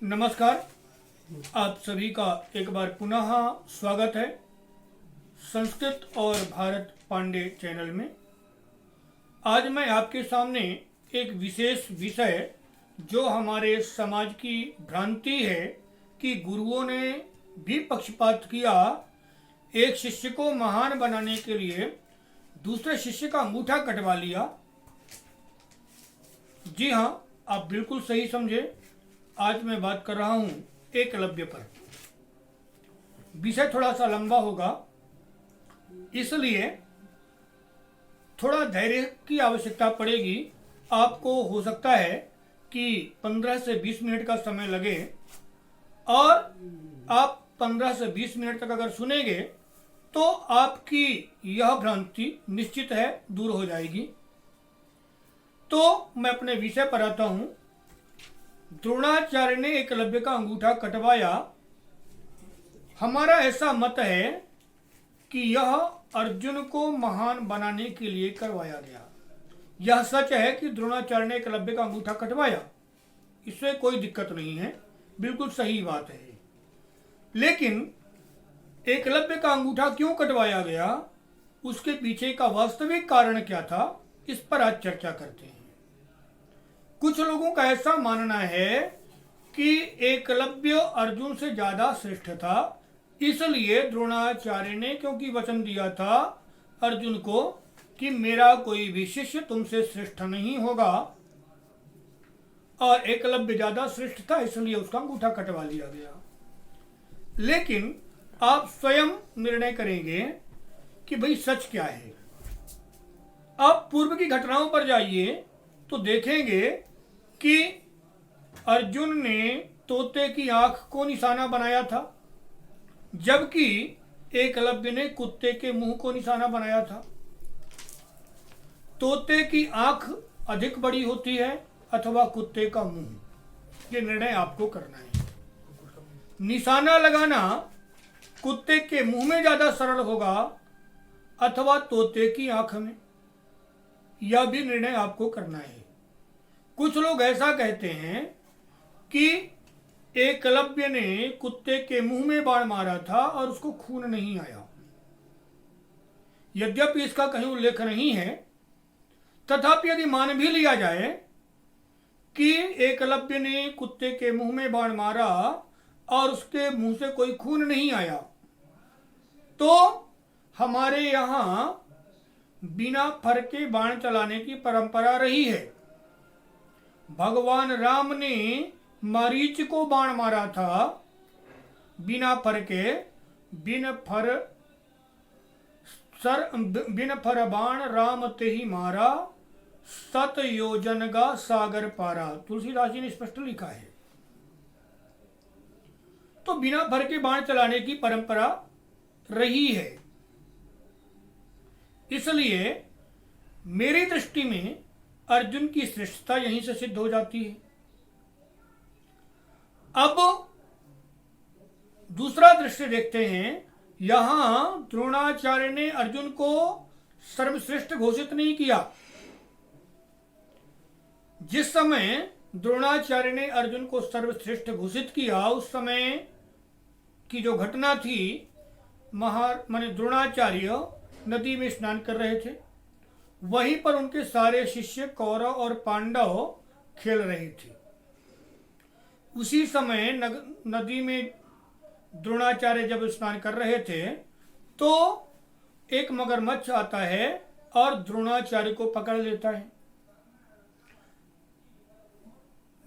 नमस्कार। आप सभी का एक बार पुनः स्वागत है संस्कृत और भारत पांडे चैनल में। आज मैं आपके सामने एक विशेष विषय जो हमारे समाज की भ्रांति है कि गुरुओं ने भी पक्षपात किया, एक शिष्य को महान बनाने के लिए दूसरे शिष्य का अंगूठा कटवा लिया। जी हाँ, आप बिल्कुल सही समझे। आज मैं बात कर रहा हूं एकलव्य पर। विषय थोड़ा सा लंबा होगा, इसलिए थोड़ा धैर्य की आवश्यकता पड़ेगी। आपको हो सकता है कि 15 से 20 मिनट का समय लगे और आप 15 से 20 मिनट तक अगर सुनेंगे तो आपकी यह भ्रांति निश्चित है दूर हो जाएगी। तो मैं अपने विषय पर आता हूं। द्रोणाचार्य ने एकलव्य का अंगूठा कटवाया। हमारा ऐसा मत है कि यह अर्जुन को महान बनाने के लिए करवाया गया। यह सच है कि द्रोणाचार्य ने एकलव्य का अंगूठा कटवाया, इससे कोई दिक्कत नहीं है, बिल्कुल सही बात है। लेकिन एकलव्य का अंगूठा क्यों कटवाया गया, उसके पीछे का वास्तविक कारण क्या था, इस पर आज चर्चा करते हैं। कुछ लोगों का ऐसा मानना है कि एकलव्य अर्जुन से ज्यादा श्रेष्ठ था, इसलिए द्रोणाचार्य ने क्योंकि वचन दिया था अर्जुन को कि मेरा कोई भी शिष्य तुमसे श्रेष्ठ नहीं होगा, और एकलव्य ज्यादा श्रेष्ठ था इसलिए उसका अंगूठा कटवा लिया गया। लेकिन आप स्वयं निर्णय करेंगे कि भाई सच क्या है। आप पूर्व की घटनाओं पर जाइए तो देखेंगे कि अर्जुन ने तोते की आंख को निशाना बनाया था, जबकि एकलव्य ने कुत्ते के मुंह को निशाना बनाया था। तोते की आंख अधिक बड़ी होती है अथवा कुत्ते का मुंह, ये निर्णय आपको करना है। निशाना लगाना कुत्ते के मुंह में ज्यादा सरल होगा अथवा तोते की आंख में, यह भी निर्णय आपको करना है। कुछ लोग ऐसा कहते हैं कि एकलव्य ने कुत्ते के मुंह में बाण मारा था और उसको खून नहीं आया। यद्यपि इसका कहीं उल्लेख नहीं है, तथापि यदि मान भी लिया जाए कि एकलव्य ने कुत्ते के मुंह में बाण मारा और उसके मुंह से कोई खून नहीं आया, तो हमारे यहां बिना फर के बाण चलाने की परंपरा रही है। भगवान राम ने मरीच को बाण मारा था बिना फर के। बिन फर बाण राम ते ही मारा, 7 योजन का सागर पारा, तुलसीदास जी ने स्पष्ट लिखा है। तो बिना फर के बाण चलाने की परंपरा रही है, इसलिए मेरी दृष्टि में अर्जुन की श्रेष्ठता यहीं से सिद्ध हो जाती है। अब दूसरा दृश्य देखते हैं। यहां द्रोणाचार्य ने अर्जुन को सर्वश्रेष्ठ घोषित नहीं किया। जिस समय द्रोणाचार्य ने अर्जुन को सर्वश्रेष्ठ घोषित किया, उस समय की जो घटना थी, माने द्रोणाचार्य नदी में स्नान कर रहे थे। वहीं पर उनके सारे शिष्य कौरव और पांडव खेल रहे थे। उसी समय नदी में द्रोणाचार्य जब स्नान कर रहे थे तो एक मगरमच्छ आता है और द्रोणाचार्य को पकड़ लेता है।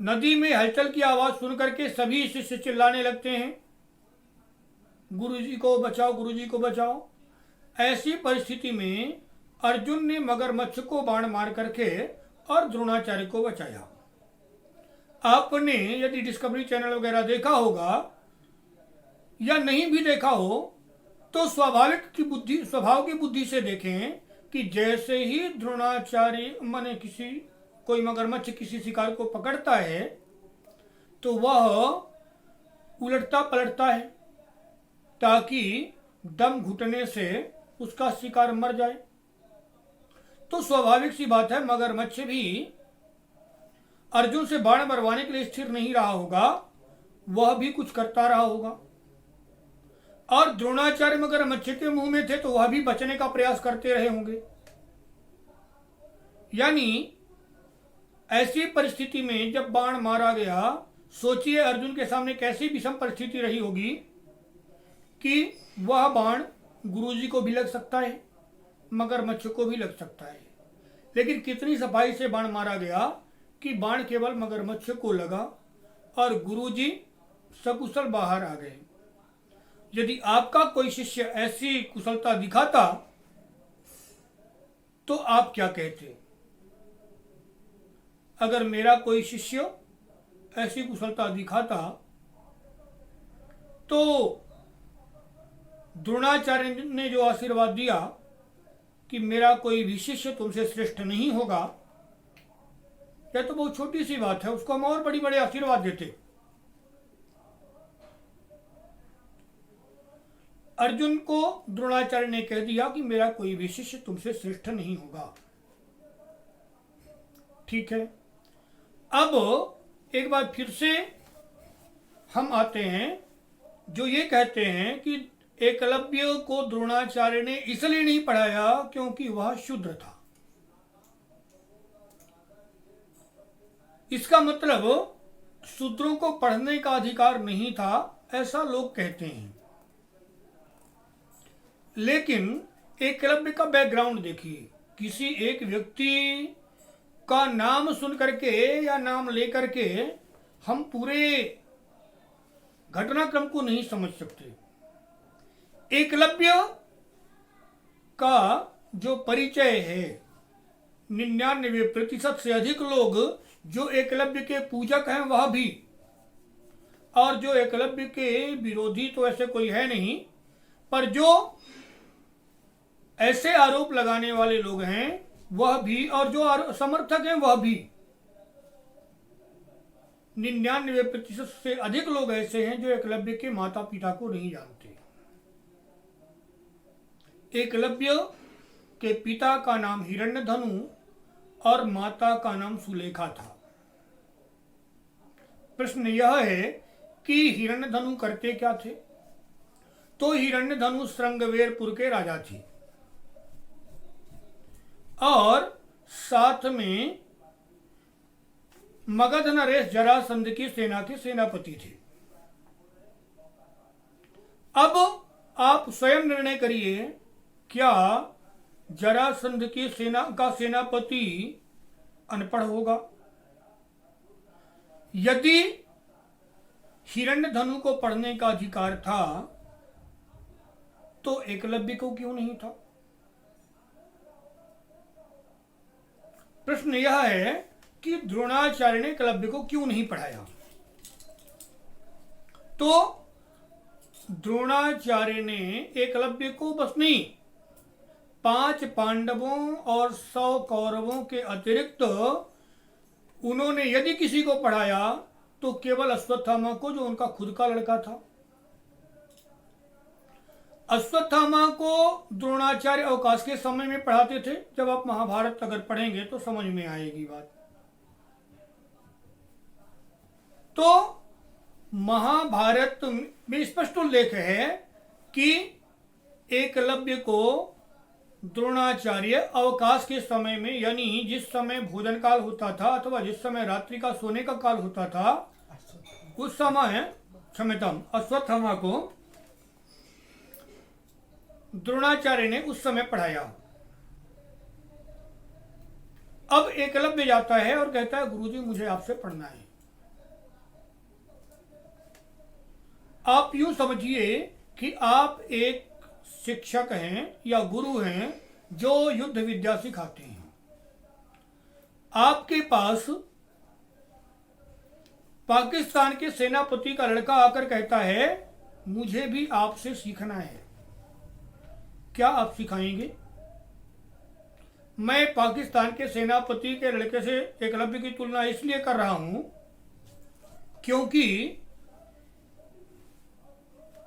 नदी में हलचल की आवाज सुनकर के सभी शिष्य चिल्लाने लगते हैं, गुरुजी को बचाओ, गुरुजी को बचाओ। ऐसी परिस्थिति में अर्जुन ने मगरमच्छ को बाण मार करके और द्रोणाचार्य को बचाया। आपने यदि डिस्कवरी चैनल वगैरह देखा होगा या नहीं भी देखा हो तो स्वभाव की बुद्धि से देखें कि जैसे ही द्रोणाचार्य माने कोई मगरमच्छ किसी शिकार को पकड़ता है तो वह उलटता पलटता है ताकि दम घुटने से उसका शिकार मर जाए। तो स्वाभाविक सी बात है, मगरमच्छ भी अर्जुन से बाण मरवाने के लिए स्थिर नहीं रहा होगा वह भी कुछ करता रहा होगा, और द्रोणाचार्य मगरमच्छ के मुंह में थे तो वह भी बचने का प्रयास करते रहे होंगे। यानी ऐसी परिस्थिति में जब बाण मारा गया, सोचिए अर्जुन के सामने कैसी विषम परिस्थिति रही होगी कि वह बाण गुरुजी को भी लग सकता है, मगरमच्छ को भी लग सकता है, लेकिन कितनी सफाई से बाण मारा गया कि बाण केवल मगरमच्छ को लगा और गुरुजी सकुशल बाहर आ गए। यदि आपका कोई शिष्य ऐसी कुशलता दिखाता तो आप क्या कहते? अगर मेरा कोई शिष्य ऐसी कुशलता दिखाता तो द्रोणाचार्य ने जो आशीर्वाद दिया कि मेरा कोई भी शिष्य तुमसे श्रेष्ठ नहीं होगा, यह तो बहुत छोटी सी बात है, उसको हम और बड़ी बड़े आशीर्वाद देते। अर्जुन को द्रोणाचार्य ने कह दिया कि मेरा कोई भी शिष्य तुमसे श्रेष्ठ नहीं होगा। ठीक है, अब एक बार फिर से हम आते हैं जो ये कहते हैं कि एकलव्य को द्रोणाचार्य ने इसलिए नहीं पढ़ाया क्योंकि वह शूद्र था। इसका मतलब शूद्रों को पढ़ने का अधिकार नहीं था, ऐसा लोग कहते हैं। लेकिन एकलव्य का बैकग्राउंड देखिए, किसी एक व्यक्ति का नाम सुन करके या नाम लेकर के हम पूरे घटनाक्रम को नहीं समझ सकते। एकलव्य का जो परिचय है, 99% से अधिक लोग जो एकलव्य के पूजक हैं वह भी, और जो एकलव्य के विरोधी तो ऐसे कोई है नहीं, पर जो ऐसे आरोप लगाने वाले लोग हैं वह भी, और जो समर्थक हैं वह भी, 99% से अधिक लोग ऐसे हैं जो एकलव्य के माता पिता को नहीं जानते। एकलव्य के पिता का नाम हिरण्यधनु और माता का नाम सुलेखा था। प्रश्न यह है कि हिरण्यधनु करते क्या थे? तो हिरण्यधनु श्रृंगवेरपुर के राजा थे और साथ में मगध नरेश जरासंध की सेना के सेनापति थे। अब आप स्वयं निर्णय करिए, क्या जरासंध की सेना का सेनापति अनपढ़ होगा? यदि हिरण्यधनु को पढ़ने का अधिकार था तो एकलव्य को क्यों नहीं था? प्रश्न यह है कि द्रोणाचार्य ने एकलव्य को क्यों नहीं पढ़ाया? तो द्रोणाचार्य ने एकलव्य को बस नहीं, 5 पांडवों और 100 कौरवों के अतिरिक्त उन्होंने यदि किसी को पढ़ाया तो केवल अश्वत्थामा को, जो उनका खुद का लड़का था। अश्वत्थामा को द्रोणाचार्य अवकाश के समय में पढ़ाते थे। जब आप महाभारत अगर पढ़ेंगे तो समझ में आएगी बात। तो महाभारत में स्पष्ट उल्लेख है कि एकलव्य को द्रोणाचार्य अवकाश के समय में, यानी जिस समय भोजन काल होता था अथवा जिस समय रात्रि का सोने का काल होता था, उस समय क्षम्यताम अश्वत्थामा को द्रोणाचार्य ने उस समय पढ़ाया। अब एकलव्य जाता है और कहता है गुरुजी मुझे आपसे पढ़ना है। आप यूं समझिए कि आप एक शिक्षक हैं या गुरु हैं जो युद्ध विद्या सिखाते हैं। आपके पास पाकिस्तान के सेनापति का लड़का आकर कहता है मुझे भी आपसे सीखना है, क्या आप सिखाएंगे? मैं पाकिस्तान के सेनापति के लड़के से एकलव्य की तुलना इसलिए कर रहा हूं क्योंकि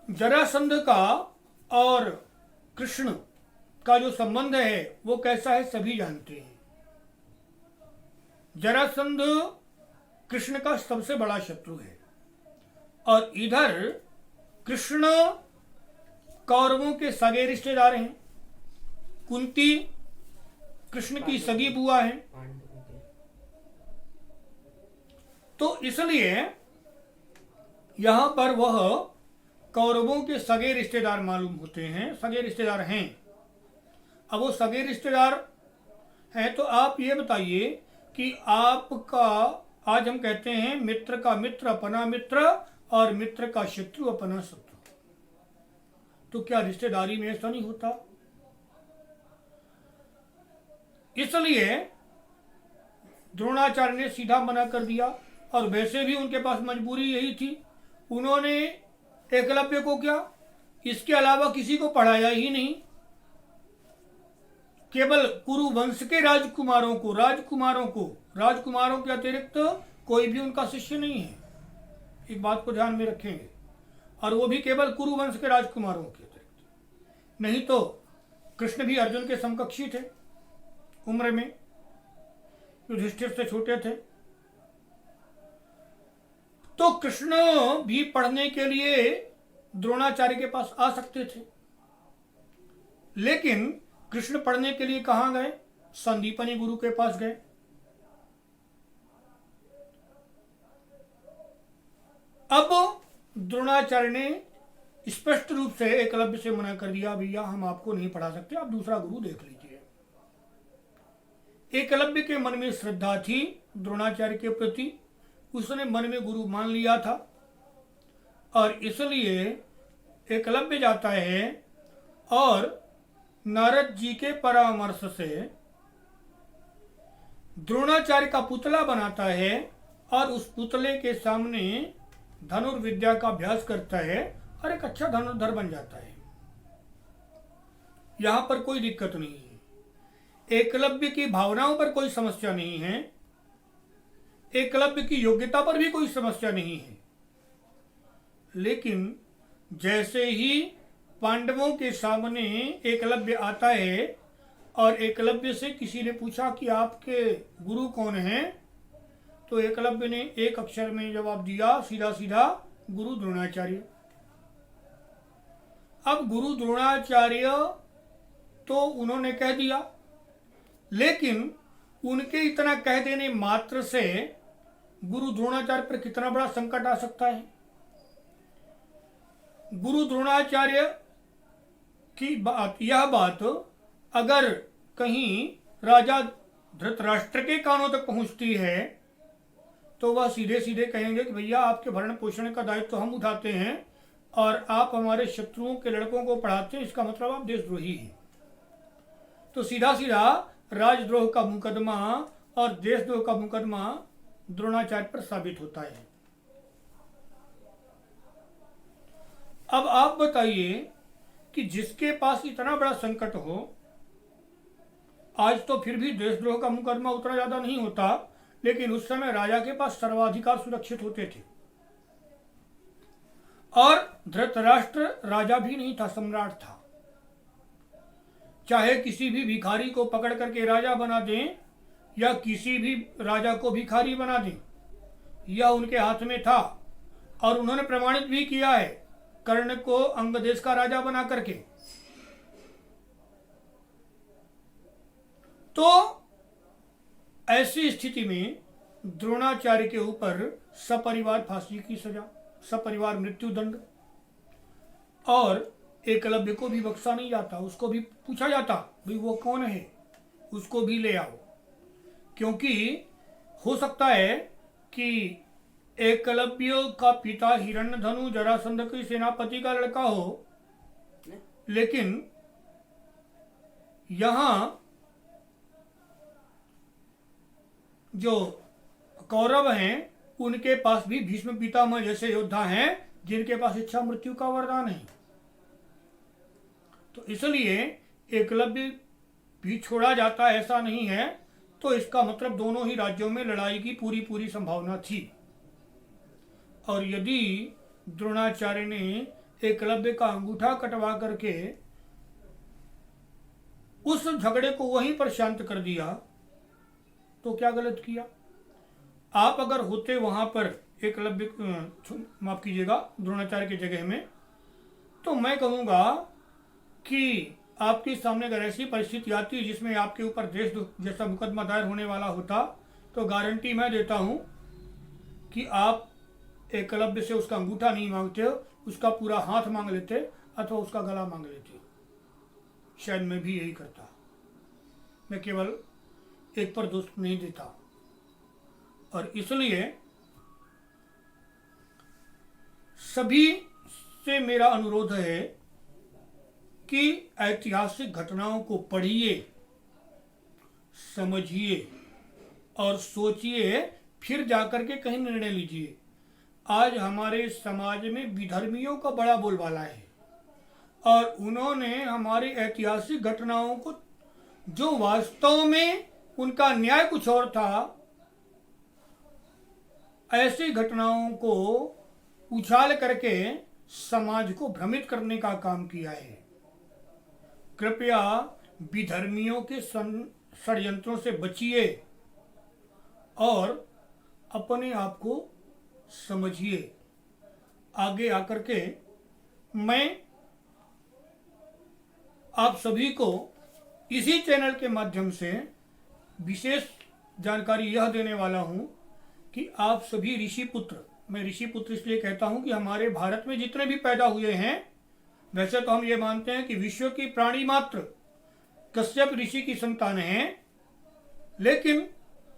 जरासंध का और कृष्ण का जो संबंध है वो कैसा है सभी जानते हैं। जरासंध कृष्ण का सबसे बड़ा शत्रु है और इधर कृष्ण कौरवों के सगे रिश्तेदार हैं। कुंती कृष्ण की सगी बुआ है। तो इसलिए यहां पर वह कौरवों के सगे रिश्तेदार मालूम होते हैं, सगे रिश्तेदार हैं। अब वो सगे रिश्तेदार हैं तो आप ये बताइए कि आपका, आज हम कहते हैं मित्र का मित्र अपना मित्र और मित्र का शत्रु अपना शत्रु, तो क्या रिश्तेदारी में ऐसा नहीं होता? इसलिए द्रोणाचार्य ने सीधा मना कर दिया। और वैसे भी उनके पास मजबूरी यही थी, उन्होंने एकलव्य को क्या इसके अलावा किसी को पढ़ाया ही नहीं, केवल कुरु वंश के राजकुमारों के अतिरिक्त कोई भी उनका शिष्य नहीं है। एक बात को ध्यान में रखेंगे, और वो भी केवल कुरु वंश के राजकुमारों के अतिरिक्त। नहीं तो कृष्ण भी अर्जुन के समकक्षी थे उम्र में, युधिष्ठिर से छोटे थे। तो कृष्ण भी पढ़ने के लिए द्रोणाचार्य के पास आ सकते थे, लेकिन कृष्ण पढ़ने के लिए कहां गए? संदीपनी गुरु के पास गए। अब द्रोणाचार्य ने स्पष्ट रूप से एकलव्य से मना कर दिया, भैया हम आपको नहीं पढ़ा सकते, आप दूसरा गुरु देख लीजिए। एकलव्य के मन में श्रद्धा थी द्रोणाचार्य के प्रति, उसने मन में गुरु मान लिया था, और इसलिए एकलव्य जाता है और नारद जी के परामर्श से द्रोणाचार्य का पुतला बनाता है और उस पुतले के सामने धनुर्विद्या का अभ्यास करता है और एक अच्छा धनुर्धर बन जाता है। यहां पर कोई दिक्कत नहीं है, एकलव्य की भावनाओं पर कोई समस्या नहीं है, एकलव्य की योग्यता पर भी कोई समस्या नहीं है। लेकिन जैसे ही पांडवों के सामने एकलव्य आता है और एकलव्य से किसी ने पूछा कि आपके गुरु कौन हैं, तो एकलव्य ने एक अक्षर में जवाब दिया, सीधा सीधा, गुरु द्रोणाचार्य। अब गुरु द्रोणाचार्य तो उन्होंने कह दिया, लेकिन उनके इतना कह देने मात्र से गुरु द्रोणाचार्य पर कितना बड़ा संकट आ सकता है। गुरु द्रोणाचार्य की बात, यह बात अगर कहीं राजा धृतराष्ट्र के कानों तक पहुंचती है तो वह सीधे सीधे कहेंगे कि भैया आपके भरण पोषण का दायित्व तो हम उठाते हैं और आप हमारे शत्रुओं के लड़कों को पढ़ाते हैं, इसका मतलब आप देशद्रोही हैं। तो सीधा सीधा राजद्रोह का मुकदमा और देशद्रोह का मुकदमा द्रोणाचार्य पर साबित होता है। अब आप बताइए कि जिसके पास इतना बड़ा संकट हो, आज तो फिर भी देशद्रोह का मुकदमा उतना ज्यादा नहीं होता, लेकिन उस समय राजा के पास सर्वाधिकार सुरक्षित होते थे, और धृतराष्ट्र राजा भी नहीं था, सम्राट था। चाहे किसी भी भिखारी को पकड़ करके राजा बना दें या किसी भी राजा को भिखारी बना दें, यह उनके हाथ में था, और उन्होंने प्रमाणित भी किया है कर्ण को अंग देश का राजा बना करके। तो ऐसी स्थिति में द्रोणाचार्य के ऊपर सपरिवार फांसी की सजा, सपरिवार मृत्यु दंड, और एकलव्य को भी बख्शा नहीं जाता, उसको भी पूछा जाता भाई वो कौन है, उसको भी ले आओ, क्योंकि हो सकता है कि एकलव्य का पिता हिरण्यधनु जरासंध के सेनापति का लड़का हो, लेकिन यहां जो कौरव हैं उनके पास भी भीष्म पितामह जैसे योद्धा हैं जिनके पास इच्छा मृत्यु का वरदान है। तो इसलिए एकलव्य भी छोड़ा जाता ऐसा नहीं है, तो इसका मतलब दोनों ही राज्यों में लड़ाई की पूरी पूरी संभावना थी। और यदि द्रोणाचार्य ने एकलव्य का अंगूठा कटवा करके उस झगड़े को वहीं पर शांत कर दिया तो क्या गलत किया? आप अगर होते वहां पर एकलव्य, माफ कीजिएगा, द्रोणाचार्य की जगह में, तो मैं कहूँगा कि आपके सामने अगर ऐसी परिस्थिति आती है जिसमें आपके ऊपर देशद्रोह जैसा मुकदमा दायर होने वाला होता, तो गारंटी मैं देता हूँ कि आप एकलव्य से उसका अंगूठा नहीं मांगते, उसका पूरा हाथ मांग लेते अथवा उसका गला मांग लेते। शायद मैं भी यही करता। मैं केवल एक पर दोष नहीं देता। और इसलिए सभी से मेरा अनुरोध है कि ऐतिहासिक घटनाओं को पढ़िए, समझिए और सोचिए, फिर जाकर के कहीं निर्णय लीजिए। आज हमारे समाज में विधर्मियों का बड़ा बोलबाला है और उन्होंने हमारी ऐतिहासिक घटनाओं को, जो वास्तव में उनका न्याय कुछ और था, ऐसी घटनाओं को उछाल करके समाज को भ्रमित करने का काम किया है। कृपया विधर्मियों के षड्यंत्रों से बचिए और अपने आप को समझिए। आगे आकर के मैं आप सभी को इसी चैनल के माध्यम से विशेष जानकारी यह देने वाला हूं कि आप सभी ऋषि पुत्र, मैं ऋषि पुत्र इसलिए कहता हूं कि हमारे भारत में जितने भी पैदा हुए हैं, वैसे तो हम ये मानते हैं कि विश्व की प्राणी मात्र कश्यप ऋषि की संतान हैं, लेकिन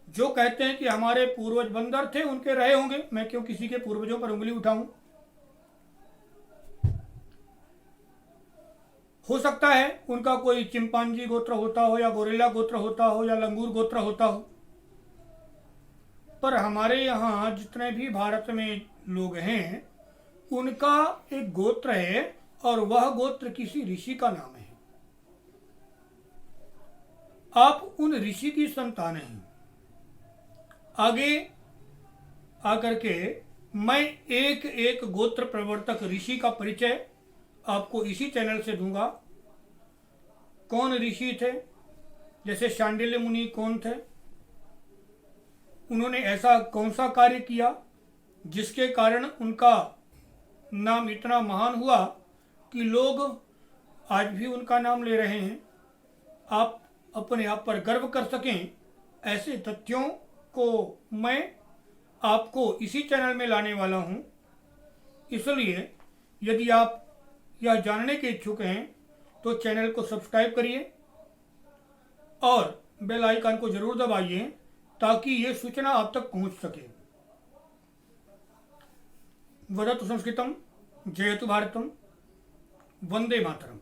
जो कहते हैं कि हमारे पूर्वज बंदर थे, उनके रहे होंगे। मैं क्यों किसी के पूर्वजों पर उंगली उठाऊं? हो सकता है उनका कोई चिंपांजी गोत्र होता हो या गोरिल्ला गोत्र होता हो या लंगूर गोत्र होता हो, पर हमारे यहाँ जितने भी भारत में लोग हैं उनका एक गोत्र है और वह गोत्र किसी ऋषि का नाम है। आप उन ऋषि की संतान हैं। आगे आकर के मैं एक एक गोत्र प्रवर्तक ऋषि का परिचय आपको इसी चैनल से दूंगा। कौन ऋषि थे, जैसे शांडिल्य मुनि कौन थे, उन्होंने ऐसा कौन सा कार्य किया जिसके कारण उनका नाम इतना महान हुआ कि लोग आज भी उनका नाम ले रहे हैं। आप अपने आप पर गर्व कर सकें, ऐसे तथ्यों को मैं आपको इसी चैनल में लाने वाला हूं। इसलिए यदि आप यह जानने के इच्छुक हैं तो चैनल को सब्सक्राइब करिए और बेल आइकन को जरूर दबाइए ताकि ये सूचना आप तक पहुंच सके। वदतु संस्कृतम, जयतु भारतम, वंदे मातरम।